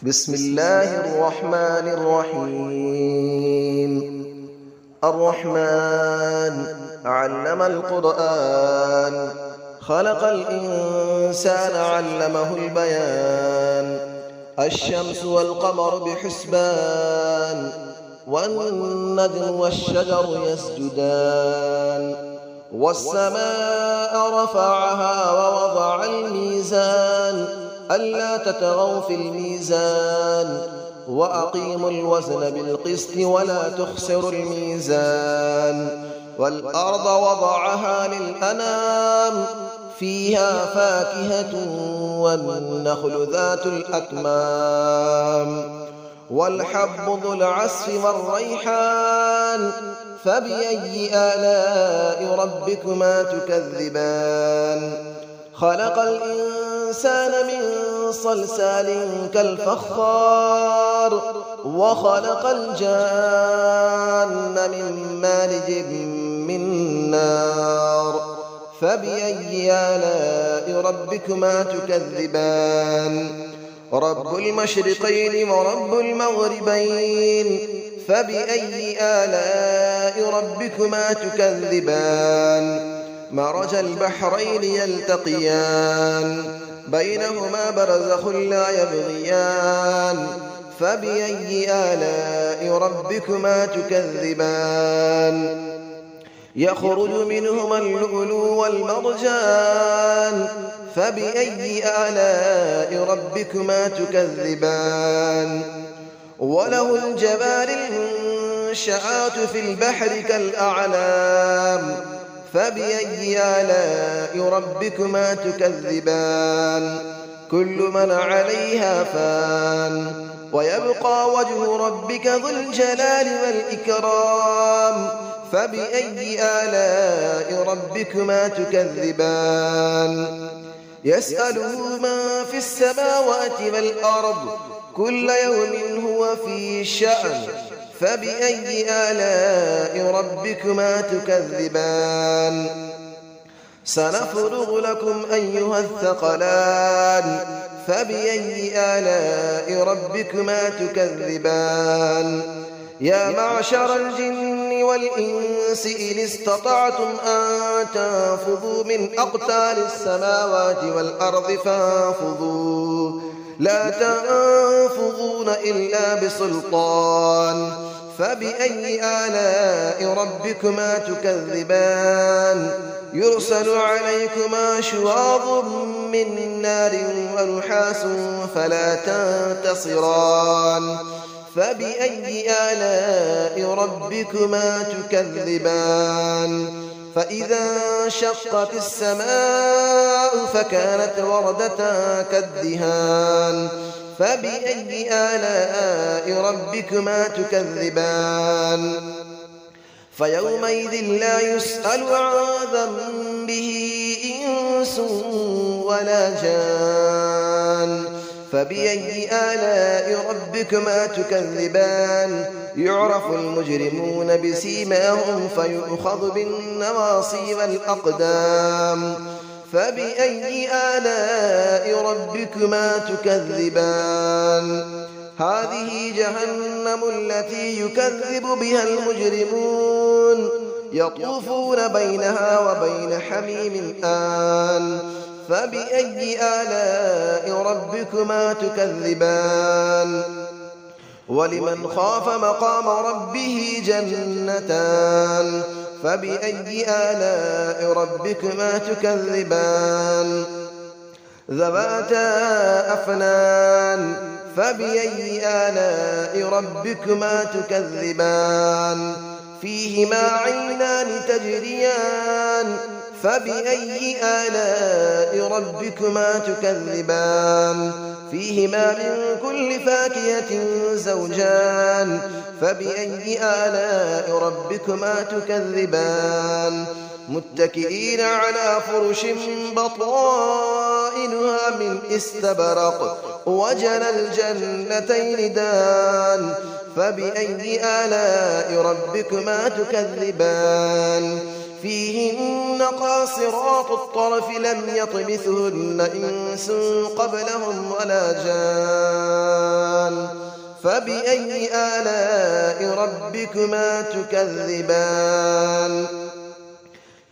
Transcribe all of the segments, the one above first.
بسم الله الرحمن الرحيم. الرحمن علم القرآن، خلق الإنسان علمه البيان. الشمس والقمر بحسبان، والنجم والشجر يسجدان. والسماء رفعها ووضع الميزان، ألا تطغوا في الميزان، وأقيموا الوزن بالقسط ولا تخسروا الميزان. والأرض وضعها للأنام، فيها فاكهة والنخل ذات الأكمام، والحب ذو العصف والريحان. فبأي آلاء ربكما تكذبان؟ خلق الإنسان من صلصال كالفخار، وخلق الجان من مارج من نار. فبأي آلاء ربكما تكذبان؟ رب المشرقين ورب المغربين. فبأي آلاء ربكما تكذبان؟ مرج البحرين يلتقيان، بينهما برزخ لا يبغيان. فبأي آلاء ربكما تكذبان؟ يخرج منهما اللؤلؤ والمرجان. فبأي آلاء ربكما تكذبان؟ وله الجبال المنشآت في البحر كالأعلام. فبأي آلاء ربكما تكذبان؟ كل من عليها فان، ويبقى وجه ربك ذو الجلال والإكرام. فبأي آلاء ربكما تكذبان؟ يسأله من في السماوات والأرض، كل يوم هو في شأن. فبأي آلاء ربكما تكذبان؟ سنفرغ لكم أيها الثقلان. فبأي آلاء ربكما تكذبان؟ يا معشر الجن والإنس إن استطعتم أن تنفذوا من أقطار السماوات والأرض فانفذوا، لا تنفذون إلا بسلطان. فبأي آلاء ربكما تكذبان؟ يرسل عليكما شواظ من نار ونحاس فلا تنتصران. فبأي آلاء ربكما تكذبان؟ فإذا انشقت السماء فكانت وردة كالدهان. فبأي آلاء ربكما تكذبان؟ فيومئذ لا يسأل عن ذنبه إنس ولا جان. فبأي آلاء ربكما تكذبان؟ يعرف المجرمون بسيماهم فيؤخذ بالنواصي والأقدام. فبأي آلاء ربكما تكذبان؟ هذه جهنم التي يكذب بها المجرمون، يطوفون بينها وبين حميم آن. فبأي آلاء ربكما تكذبان؟ ولمن خاف مقام ربه جنتان. فبأي آلاء ربكما تكذبان؟ ذواتا أفنان. فبأي آلاء ربكما تكذبان؟ فيهما عينان تجريان. فبأي آلاء ربكما تكذبان؟ فيهما من كل فاكهة زوجان. فبأي آلاء ربكما تكذبان؟ متكئين على فرش بطائنها من استبرق، وجنى الجنتين دان. فبأي آلاء ربكما تكذبان؟ فيهن قاصرات الطرف لم يطمثهن إنس قبلهم ولا جان. فبأي آلاء ربكما تكذبان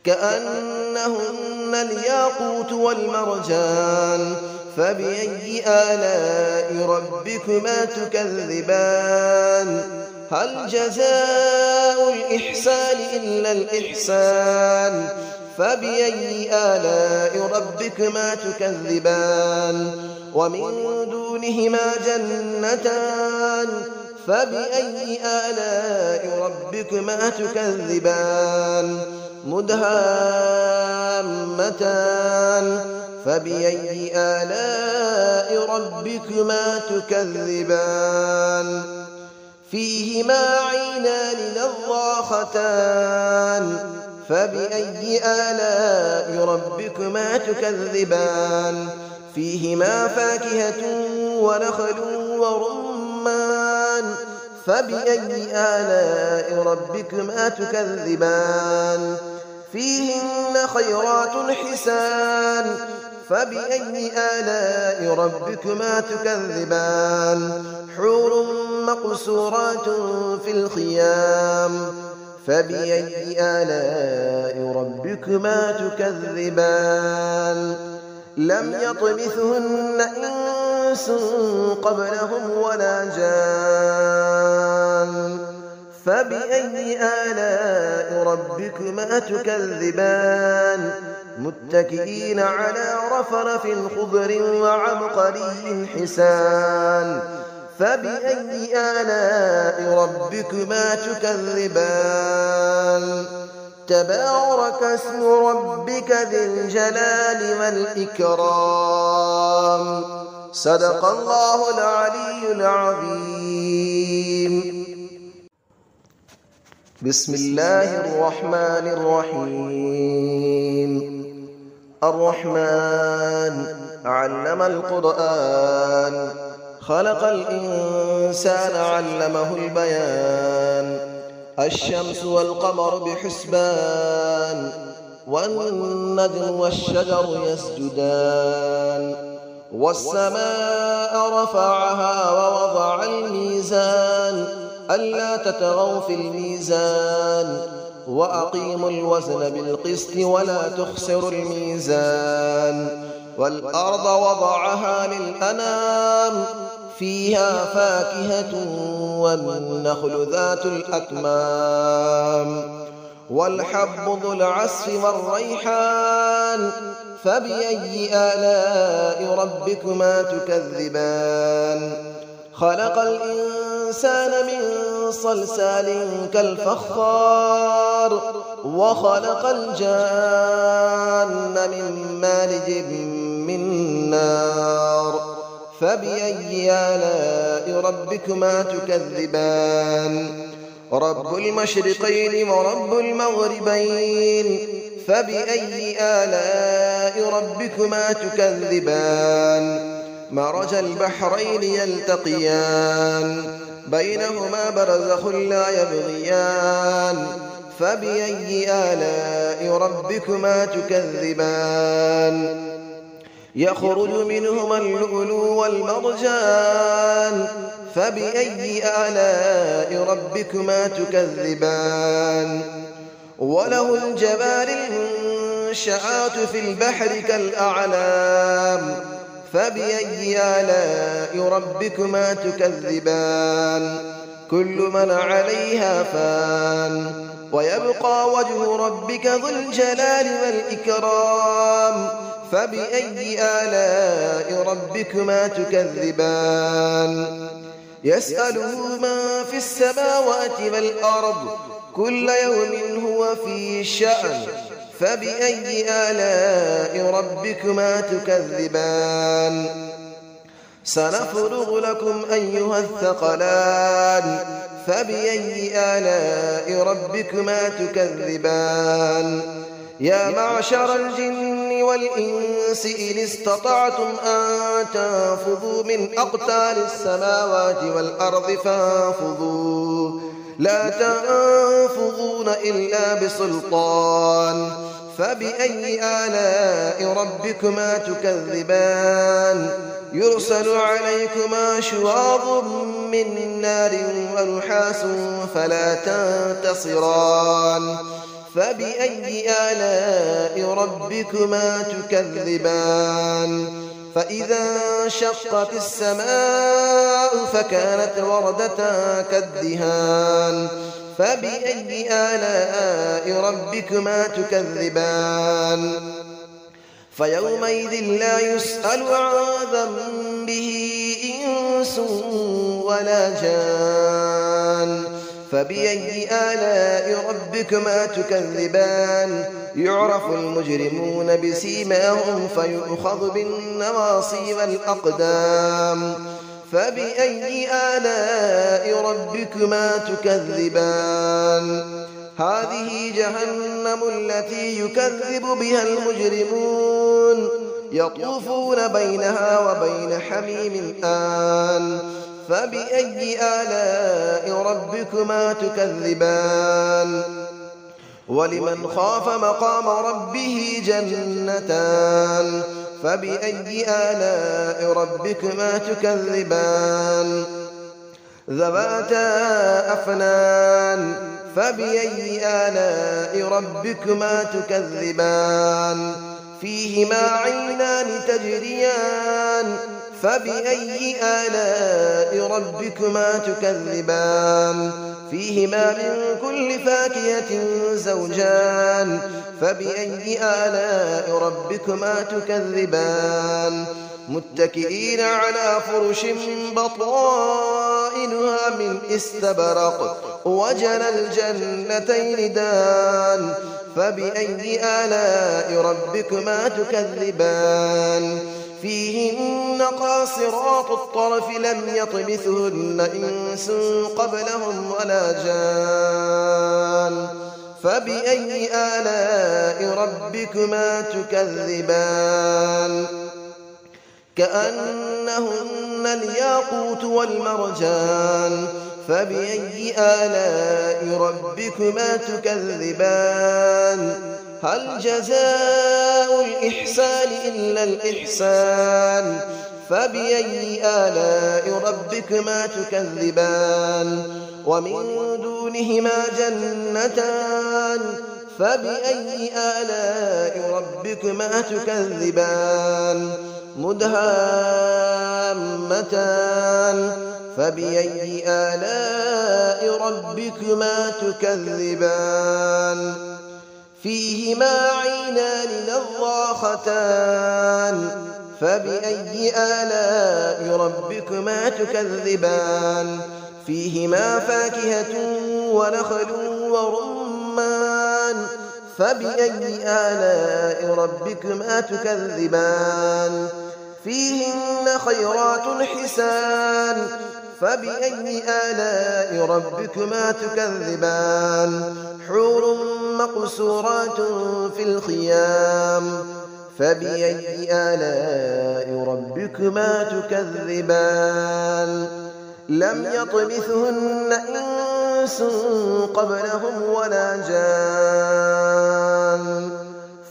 كأنهن الياقوت والمرجان فبأي آلاء ربكما تكذبان هل جزاء الإحسان إلا الإحسان فبأي آلاء ربكما تكذبان ومن دونهما جنتان فبأي آلاء ربكما تكذبان مدهامتان فبأي آلاء ربكما تكذبان فيهما عينان نضاختان فبأي آلاء ربكما تكذبان فيهما فاكهة ونخل ورمان فبأي آلاء ربكما تكذبان فيهن خيرات حسان فبأي آلاء ربكما تكذبان حور مقصورات في الخيام فبأي آلاء ربكما تكذبان لم يطمثهن إنس قبلهم ولا جان فبأي آلاء ربكما تكذبان متكئين على رفرف خضر وعبقري حسان فبأي آلاء ربكما تكذبان تبارك اسم ربك ذي الجلال والإكرام صدق الله العلي العظيم بسم الله الرحمن الرحيم الرحمن علم القرآن خلق الإنسان علمه البيان الشمس والقمر بحسبان والنجم والشجر يسجدان والسماء رفعها ووضع الميزان ألا تطغوا في الميزان وأقيموا الوزن بالقسط ولا تخسروا الميزان والأرض وضعها للأنام فيها فاكهة والنخل ذات الأكمام والحب ذو العصف والريحان فبأي آلاء ربكما تكذبان خلق الإنسان من صلصال كالفخار وخلق الجان من مارج من نار فبأي آلاء ربكما تكذبان رب المشرقين ورب المغربين فبأي آلاء ربكما تكذبان مرج البحرين يلتقيان بينهما برزخ لا يبغيان فبأي آلاء ربكما تكذبان يخرج منهما اللؤلؤ والمرجان فبأي آلاء ربكما تكذبان وله الجبال المنشآت في البحر كالأعلام فبأي آلاء ربكما تكذبان كل من عليها فان ويبقى وجه ربك ذو الجلال والإكرام فبأي آلاء ربكما تكذبان يسأله من في السماوات والأرض كل يوم هو في شأن فبأي آلاء ربكما تكذبان سنفرغ لكم أيها الثقلان فبأي آلاء ربكما تكذبان يا معشر الجن والإنس إن استطعتم أن تنفذوا من أقطار السماوات والأرض فانفذوا لا تنفذون إلا بسلطان فبأي آلاء ربكما تكذبان يرسل عليكما شواظ من نار ونحاس فلا تنتصران فبأي آلاء ربكما تكذبان فإذا انشقت السماء فكانت وردة كالدهان فبأي آلاء ربكما تكذبان فيومئذ لا يسأل عن ذنبه إنس ولا جان فبأي آلاء ربكما تكذبان يعرف المجرمون بسيماهم فيؤخذ بالنواصي والأقدام فبأي آلاء ربكما تكذبان هذه جهنم التي يكذب بها المجرمون يطوفون بينها وبين حميم آن فبأي آلاء ربكما تكذبان ولمن خاف مقام ربه جنتان فبأي آلاء ربكما تكذبان ذواتا أفنان فبأي آلاء ربكما تكذبان فيهما عينان تجريان فبأي آلاء ربكما تكذبان فيهما من كل فاكهة زوجان فبأي آلاء ربكما تكذبان متكئين على فرش بطائنها من استبرق وجنى الجنتين دان فبأي آلاء ربكما تكذبان فيهن قاصرات الطرف لم يطمثهن إنس قبلهم ولا جان فبأي آلاء ربكما تكذبان كأنهن الياقوت والمرجان فبأي آلاء ربكما تكذبان هل جزاء الإحسان إلا الإحسان فبأي آلاء ربكما تكذبان ومن دونهما جنتان فبأي آلاء ربكما تكذبان مدهامتان فبأي آلاء ربكما تكذبان فيهما عينان نضاختان فبأي آلاء ربكما تكذبان فيهما فاكهة ونخل ورمان فبأي آلاء ربكما تكذبان فيهن خيرات حسان فبأي آلاء ربكما تكذبان حور مقصورات في الخيام فبأي آلاء ربكما تكذبان لم يطمثهن إنس قبلهم ولا جان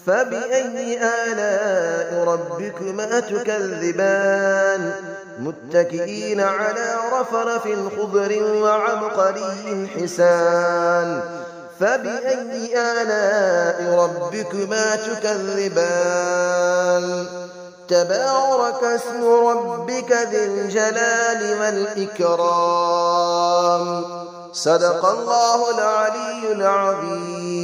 فبأي آلاء ربكما تكذبان متكئين على رفرف خضر وعبقري حسان فبأي آلاء ربكما تكذبان تبارك اسم ربك ذي الجلال والإكرام صدق الله العلي العظيم.